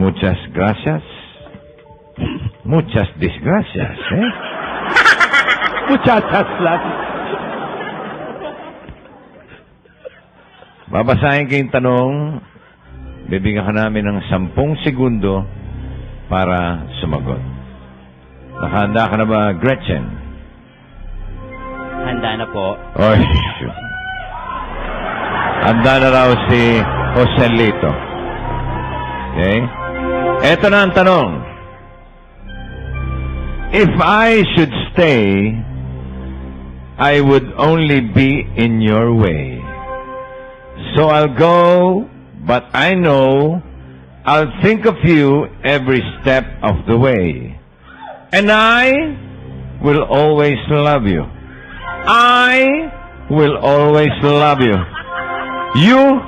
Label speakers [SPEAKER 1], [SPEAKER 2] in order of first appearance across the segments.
[SPEAKER 1] Muchas gracias. Muchas desgracias, eh?
[SPEAKER 2] Muchachas lang.
[SPEAKER 1] Babasahin ko yung tanong. Bibigyan ka namin ng 10 segundo para sumagot. Nakahanda ka na ba, Gretchen?
[SPEAKER 3] Handa na po.
[SPEAKER 1] Oy, shoot. Handa na raw si Joselito. Okay? Eto na ang tanong. If I should stay, I would only be in your way. So I'll go, but I know I'll think of you every step of the way. And I will always love you. I will always love you. You,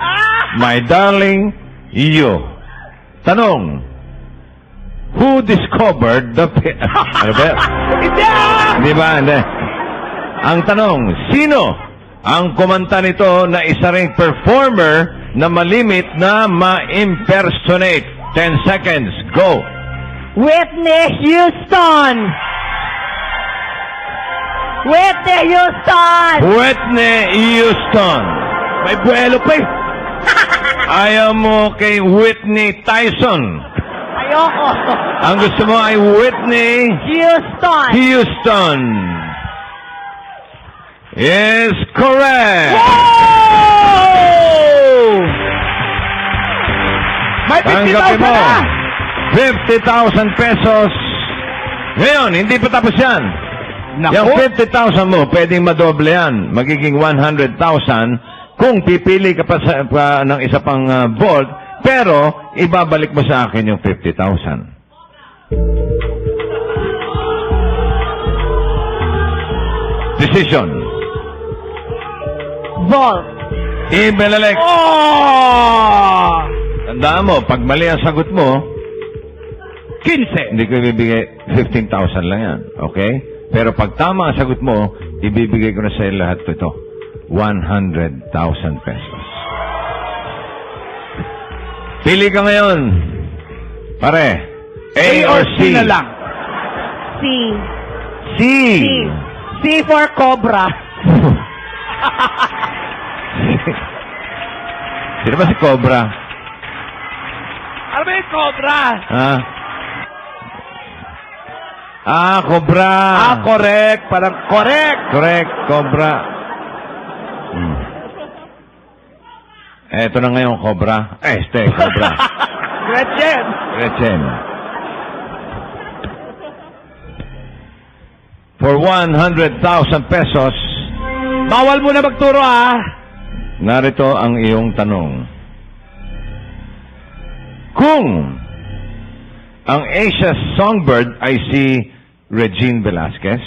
[SPEAKER 1] my darling, you. Tanong, who discovered the... Ano ba? Hindi ba? Hindi. Ang tanong, sino ang kumanta nito na isa ring performer na malimit na ma-impersonate? 10 seconds, go!
[SPEAKER 4] Whitney Houston! Whitney Houston!
[SPEAKER 1] Whitney Houston!
[SPEAKER 2] May buwelo pa eh.
[SPEAKER 1] Ayaw mo kay Whitney Tyson.
[SPEAKER 4] Ayoko!
[SPEAKER 1] Ang gusto mo ay Whitney
[SPEAKER 4] Houston!
[SPEAKER 1] Houston. Is correct.
[SPEAKER 2] Oh! May 50,000
[SPEAKER 1] Tanggapin mo.
[SPEAKER 2] na!
[SPEAKER 1] 50,000 pesos. Ngayon, hindi pa tapos yan. Yung
[SPEAKER 2] Naku!
[SPEAKER 1] 50,000 mo, pwedeng madoble yan. Magiging 100,000 kung pipili ka pa, ng isa pang vault, pero ibabalik mo sa akin yung 50,000. Decision.
[SPEAKER 4] Vault!
[SPEAKER 1] Ibelelek.
[SPEAKER 2] Oh!
[SPEAKER 1] Tandaan mo, pag mali ang sagot mo,
[SPEAKER 2] 15.
[SPEAKER 1] hindi ko ibibigay 15,000 lang yan. Okay? Pero pag tama ang sagot mo, ibibigay ko na sa lahat ito. 100,000 pesos. Pili ka ngayon. Pare, A or C?
[SPEAKER 2] na lang.
[SPEAKER 4] C.
[SPEAKER 1] C.
[SPEAKER 4] C for Cobra.
[SPEAKER 1] Sino ba si Cobra?
[SPEAKER 2] Ano ba yung Cobra?
[SPEAKER 1] Ha? Cobra.
[SPEAKER 2] Correct. Parang correct.
[SPEAKER 1] Correct, Cobra. Eto na ngayon, Cobra. Cobra.
[SPEAKER 2] Gretchen.
[SPEAKER 1] Gretchen. For 100,000 pesos,
[SPEAKER 2] Bawal mo na magturo ah.
[SPEAKER 1] narito ang iyong tanong. Kung ang Asia's songbird ay si Regine Velasquez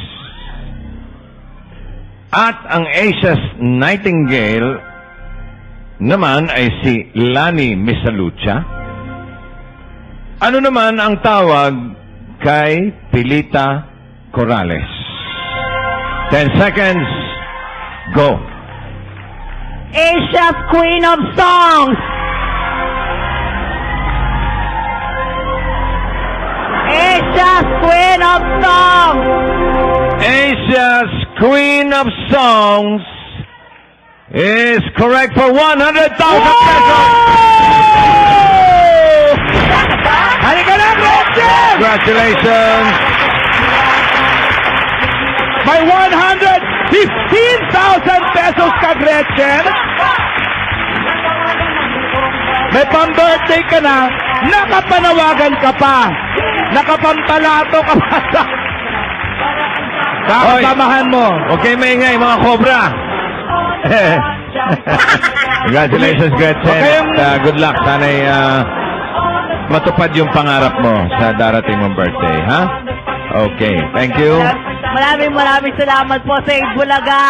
[SPEAKER 1] at ang Asia's nightingale naman ay si Lani Misalucha, ano naman ang tawag kay Pilita Corrales? 10 seconds. Go.
[SPEAKER 4] Asia's Queen of Songs! Asia's Queen of Songs!
[SPEAKER 1] Asia's Queen of Songs is correct for 100,000 pesos.
[SPEAKER 2] Halika na, Gretchen!
[SPEAKER 1] Congratulations.
[SPEAKER 2] May 115,000 pesos ka, Gretchen. May pang-birthday ka na, nakapanawagan ka pa. Nakapampalato ka pa sa kasamahan mo.
[SPEAKER 1] Okay, maingay, mga Cobra. Congratulations, Gretchen.
[SPEAKER 2] Okay,
[SPEAKER 1] At, good luck. Sana'y matupad yung pangarap mo sa darating mong birthday, ha? Okay, thank you.
[SPEAKER 4] Maraming salamat po sa Bulaga.